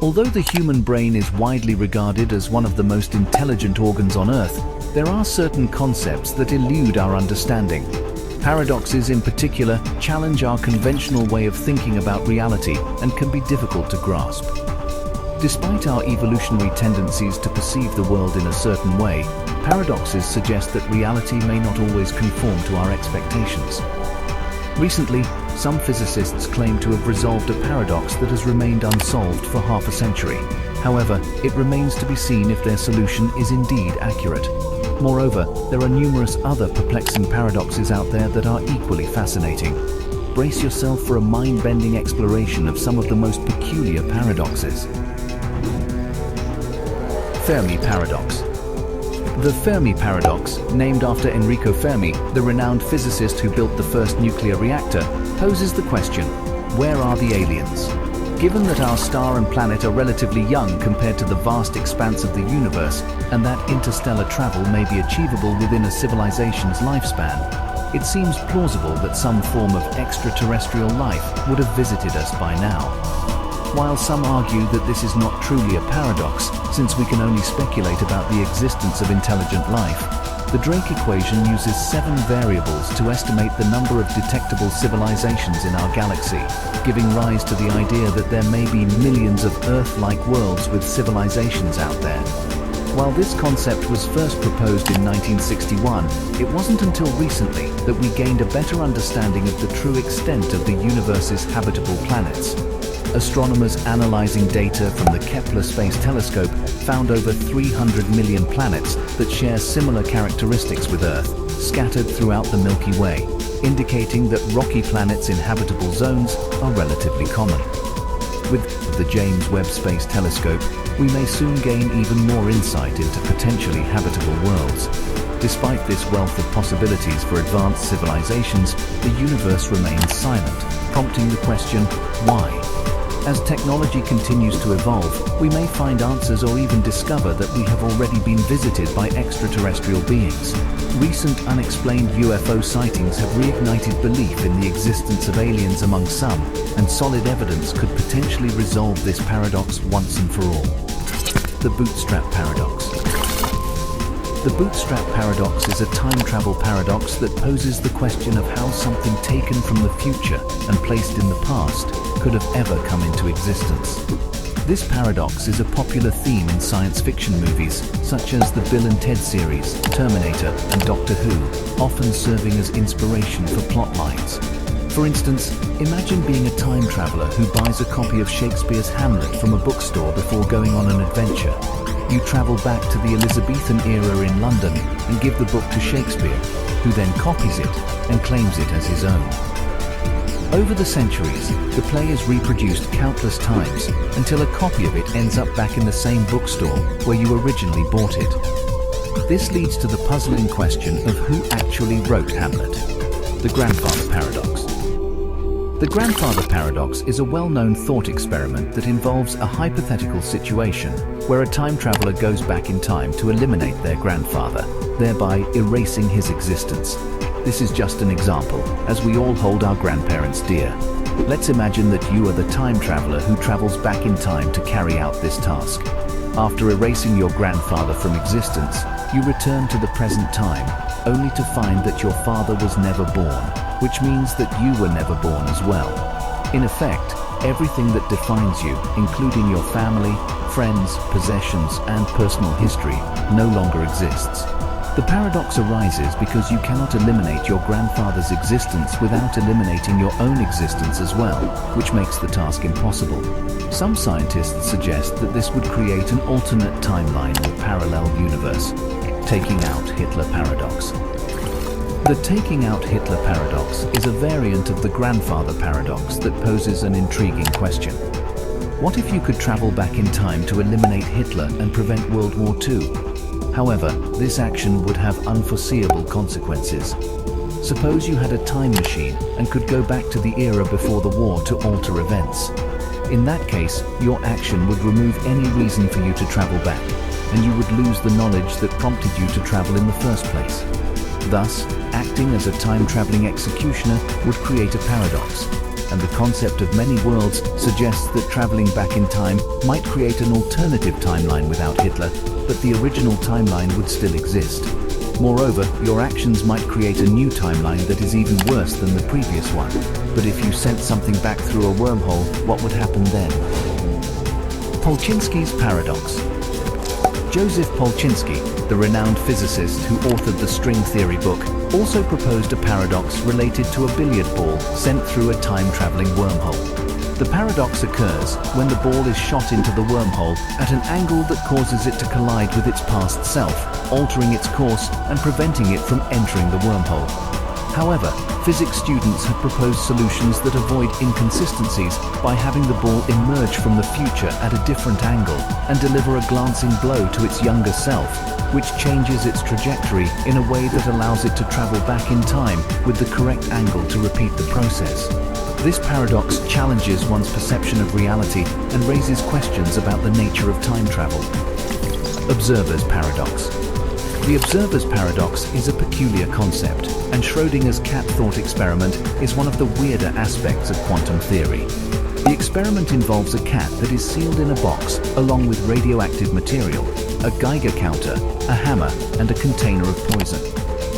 Although the human brain is widely regarded as one of the most intelligent organs on Earth, there are certain concepts that elude our understanding. Paradoxes in particular challenge our conventional way of thinking about reality and can be difficult to grasp. Despite our evolutionary tendencies to perceive the world in a certain way, paradoxes suggest that reality may not always conform to our expectations. Recently, some physicists claim to have resolved a paradox that has remained unsolved for half a century. However, it remains to be seen if their solution is indeed accurate. Moreover, there are numerous other perplexing paradoxes out there that are equally fascinating. Brace yourself for a mind-bending exploration of some of the most peculiar paradoxes. Fermi paradox. The Fermi paradox, named after Enrico Fermi, the renowned physicist who built the first nuclear reactor, poses the question, where are the aliens? Given that our star and planet are relatively young compared to the vast expanse of the universe, and that interstellar travel may be achievable within a civilization's lifespan, it seems plausible that some form of extraterrestrial life would have visited us by now. While some argue that this is not truly a paradox, since we can only speculate about the existence of intelligent life, the Drake equation uses 7 variables to estimate the number of detectable civilizations in our galaxy, giving rise to the idea that there may be millions of Earth-like worlds with civilizations out there. While this concept was first proposed in 1961, it wasn't until recently that we gained a better understanding of the true extent of the universe's habitable planets. Astronomers analyzing data from the Kepler Space Telescope found over 300 million planets that share similar characteristics with Earth, scattered throughout the Milky Way, indicating that rocky planets in habitable zones are relatively common. With the James Webb Space Telescope, we may soon gain even more insight into potentially habitable worlds. Despite this wealth of possibilities for advanced civilizations, the universe remains silent, prompting the question, why? As technology continues to evolve, we may find answers or even discover that we have already been visited by extraterrestrial beings. Recent unexplained UFO sightings have reignited belief in the existence of aliens among some, and solid evidence could potentially resolve this paradox once and for all. The bootstrap paradox. The bootstrap paradox is a time travel paradox that poses the question of how something taken from the future and placed in the past could have ever come into existence. This paradox is a popular theme in science fiction movies, such as the Bill and Ted series, Terminator, and Doctor Who, often serving as inspiration for plot lines. For instance, imagine being a time traveler who buys a copy of Shakespeare's Hamlet from a bookstore before going on an adventure. You travel back to the Elizabethan era in London and give the book to Shakespeare, who then copies it and claims it as his own. Over the centuries, the play is reproduced countless times until a copy of it ends up back in the same bookstore where you originally bought it. This leads to the puzzling question of who actually wrote Hamlet. The grandfather paradox. The grandfather paradox is a well-known thought experiment that involves a hypothetical situation where a time traveler goes back in time to eliminate their grandfather, thereby erasing his existence. This is just an example, as we all hold our grandparents dear. Let's imagine that you are the time traveler who travels back in time to carry out this task. After erasing your grandfather from existence, you return to the present time, only to find that your father was never born, which means that you were never born as well. In effect, everything that defines you, including your family, friends, possessions, and personal history, no longer exists. The paradox arises because you cannot eliminate your grandfather's existence without eliminating your own existence as well, which makes the task impossible. Some scientists suggest that this would create an alternate timeline or parallel universe. Taking out Hitler paradox. The taking out Hitler paradox is a variant of the grandfather paradox that poses an intriguing question. What if you could travel back in time to eliminate Hitler and prevent World War II? However, this action would have unforeseeable consequences. Suppose you had a time machine and could go back to the era before the war to alter events. In that case, your action would remove any reason for you to travel back, and you would lose the knowledge that prompted you to travel in the first place. Thus, acting as a time-traveling executioner would create a paradox. and the concept of many worlds suggests that traveling back in time might create an alternative timeline without Hitler, but the original timeline would still exist. Moreover, your actions might create a new timeline that is even worse than the previous one. But if you sent something back through a wormhole, what would happen then? Polchinski's paradox. Joseph Polchinski, the renowned physicist who authored the string theory book, also proposed a paradox related to a billiard ball sent through a time-traveling wormhole. The paradox occurs when the ball is shot into the wormhole at an angle that causes it to collide with its past self, altering its course and preventing it from entering the wormhole. However, physics students have proposed solutions that avoid inconsistencies by having the ball emerge from the future at a different angle and deliver a glancing blow to its younger self, which changes its trajectory in a way that allows it to travel back in time with the correct angle to repeat the process. This paradox challenges one's perception of reality and raises questions about the nature of time travel. Observer's paradox. The observer's paradox is a peculiar concept, and Schrödinger's cat thought experiment is one of the weirder aspects of quantum theory. The experiment involves a cat that is sealed in a box along with radioactive material, a Geiger counter, a hammer, and a container of poison.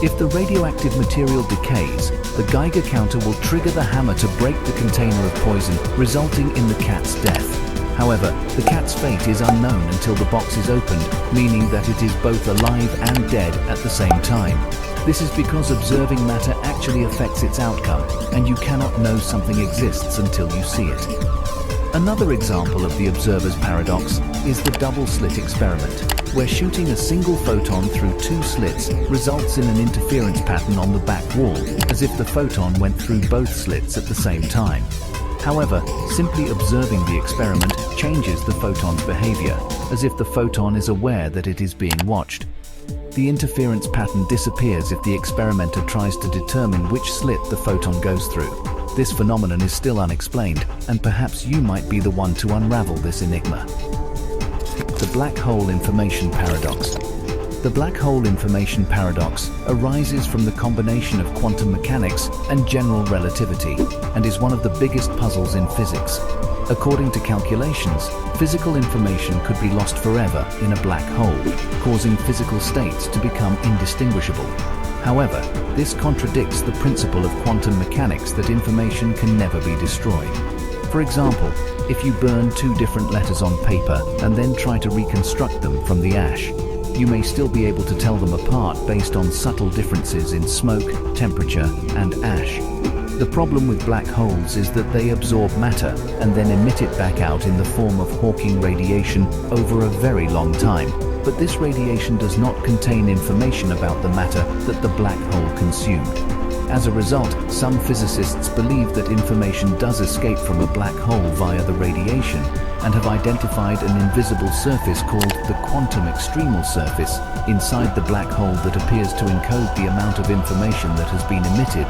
If the radioactive material decays, the Geiger counter will trigger the hammer to break the container of poison, resulting in the cat's death. However, the cat's fate is unknown until the box is opened, meaning that it is both alive and dead at the same time. This is because observing matter actually affects its outcome, and you cannot know something exists until you see it. Another example of the observer's paradox is the double-slit experiment, where shooting a single photon through two slits results in an interference pattern on the back wall, as if the photon went through both slits at the same time. However, simply observing the experiment changes the photon's behavior, as if the photon is aware that it is being watched. The interference pattern disappears if the experimenter tries to determine which slit the photon goes through. This phenomenon is still unexplained, and perhaps you might be the one to unravel this enigma. The black hole information paradox. The black hole information paradox arises from the combination of quantum mechanics and general relativity, and is one of the biggest puzzles in physics. According to calculations, physical information could be lost forever in a black hole, causing physical states to become indistinguishable. However, this contradicts the principle of quantum mechanics that information can never be destroyed. For example, if you burn two different letters on paper and then try to reconstruct them from the ash, you may still be able to tell them apart based on subtle differences in smoke, temperature, and ash. The problem with black holes is that they absorb matter and then emit it back out in the form of Hawking radiation over a very long time, but this radiation does not contain information about the matter that the black hole consumed. As a result, some physicists believe that information does escape from a black hole via the radiation, and have identified an invisible surface called the quantum extremal surface inside the black hole that appears to encode the amount of information that has been emitted.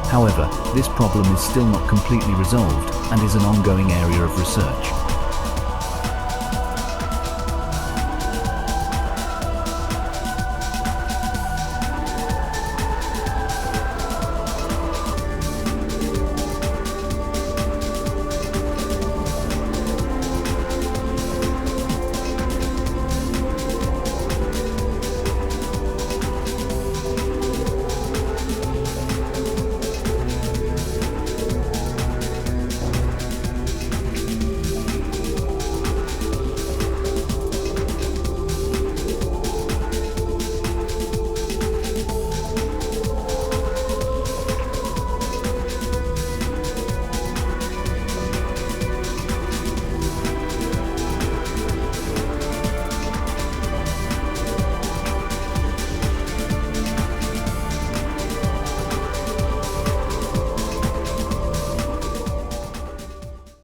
However, this problem is still not completely resolved and is an ongoing area of research.